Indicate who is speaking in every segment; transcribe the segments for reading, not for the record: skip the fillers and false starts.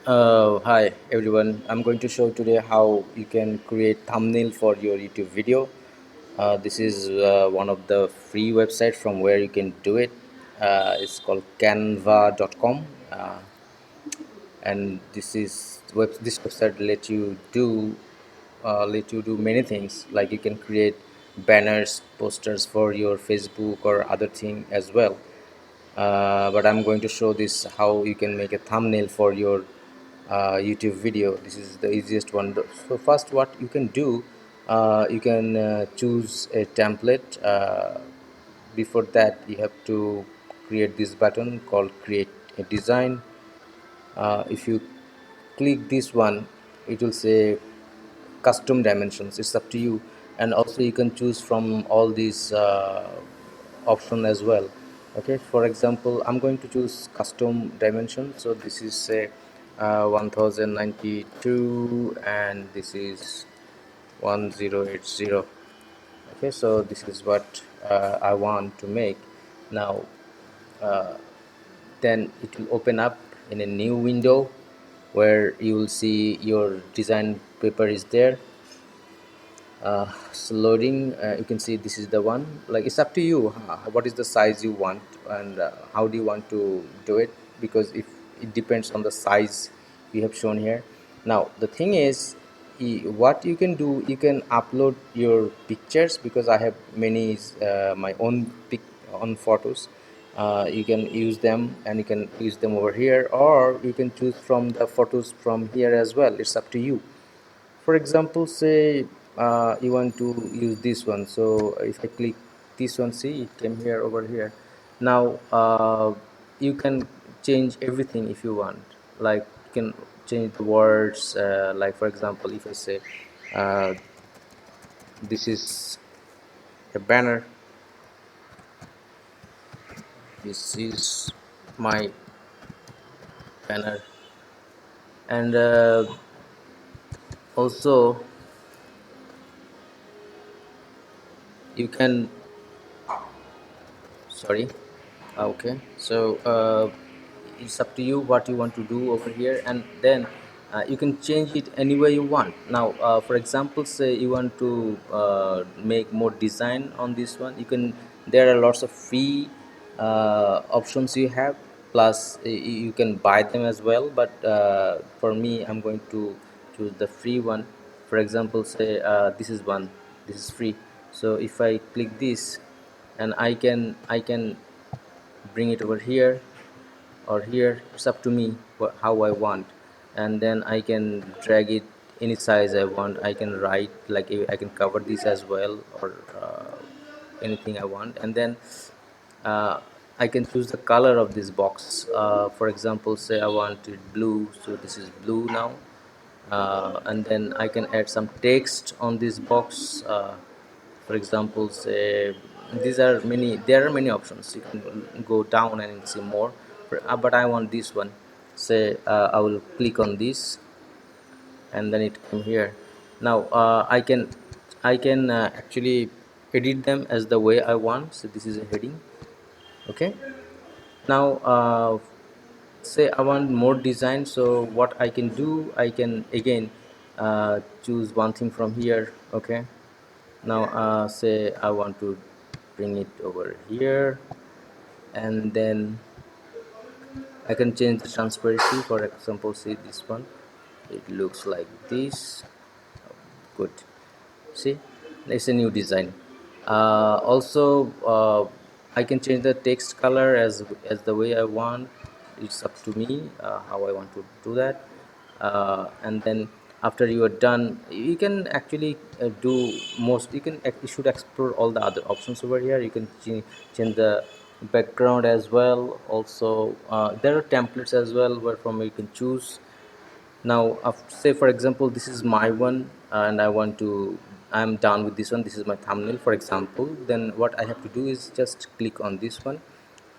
Speaker 1: Hi everyone. I'm going to show today how you can create thumbnail for your YouTube video. This is one of the free websites from where you can do it. It's called canva.com, and this website let you do many things, like you can create banners, posters for your Facebook or other thing as well. But I'm going to show this how you can make a thumbnail for your YouTube video. This is the easiest one. So first, what you can do, you can choose a template. Before that, you have to create this button called create a design. If you click this one, it will say custom dimensions. It's up to you, and also you can choose from all these option as well. Okay, for example, I'm going to choose custom dimension. So this is say 1092 and this is 1080. Okay, so this is what I want to make now. Then it will open up in a new window where you will see your design paper is there. So loading, you can see this is the one. Like, it's up to you what is the size you want, and how do you want to do it, because if it depends on the size you have shown here. Now the thing is, what you can do, you can upload your pictures, because I have many my own on photos. You can use them, and you can use them over here, or you can choose from the photos from here as well. It's up to you. For example, say you want to use this one. So if I click this one, see, it came here over here. Now you can change everything if you want. Like, you can change the words, like for example, if I say uh, this is a banner, this is my banner. And also you can, sorry, okay, so it's up to you what you want to do over here. And then you can change it any way you want. Now for example, say you want to make more design on this one, you can, there are lots of free options you have, plus you can buy them as well. But for me, I'm going to choose the free one. For example, say this is one, this is free. So if I click this, and I can bring it over here or here. It's up to me how I want. And then I can drag it any size I want. I can write, like, I can cover this as well, or anything I want. And then uh, I can choose the color of this box. For example, say I want it blue, so this is blue now. And then I can add some text on this box. For example, say, there are many options. You can go down and see more. But I want this one. Say I will click on this, and then it came here. Now I can actually edit them as the way I want. So this is a heading. Okay, now say I want more design. So what I can do, I can again choose one thing from here. Okay, now say I want to bring it over here, and then I can change the transparency. For example, see this one, it looks like this. Good, see, it's a new design. Also I can change the text color as the way I want. It's up to me how I want to do that. And then after you are done, you can actually do most. You should explore all the other options over here. You can change the background as well. Also there are templates as well where from you can choose. Now say for example, this is my one, and I'm done with this one. This is my thumbnail, for example. Then what I have to do is just click on this one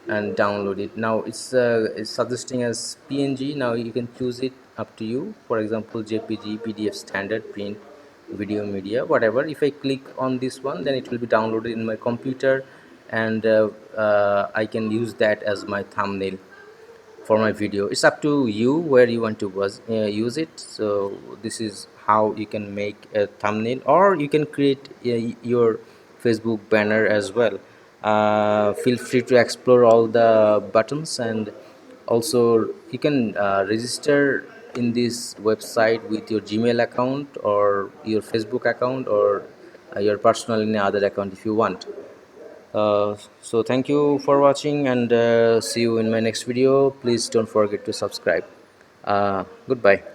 Speaker 1: and download it. Now it's suggesting as PNG. Now you can choose it, up to you. For example, JPG, PDF, standard, print, video, media, whatever. If I click on this one, then it will be downloaded in my computer, and I can use that as my thumbnail. for my video. It's up to you where you want to use it. So this is how you can make a thumbnail, or you can create your Facebook banner as well. Feel free to explore all the buttons, and also you can register in this website with your Gmail account or your Facebook account, or your personal any other account if you want. So thank you for watching, and see you in my next video. Please don't forget to subscribe. Goodbye.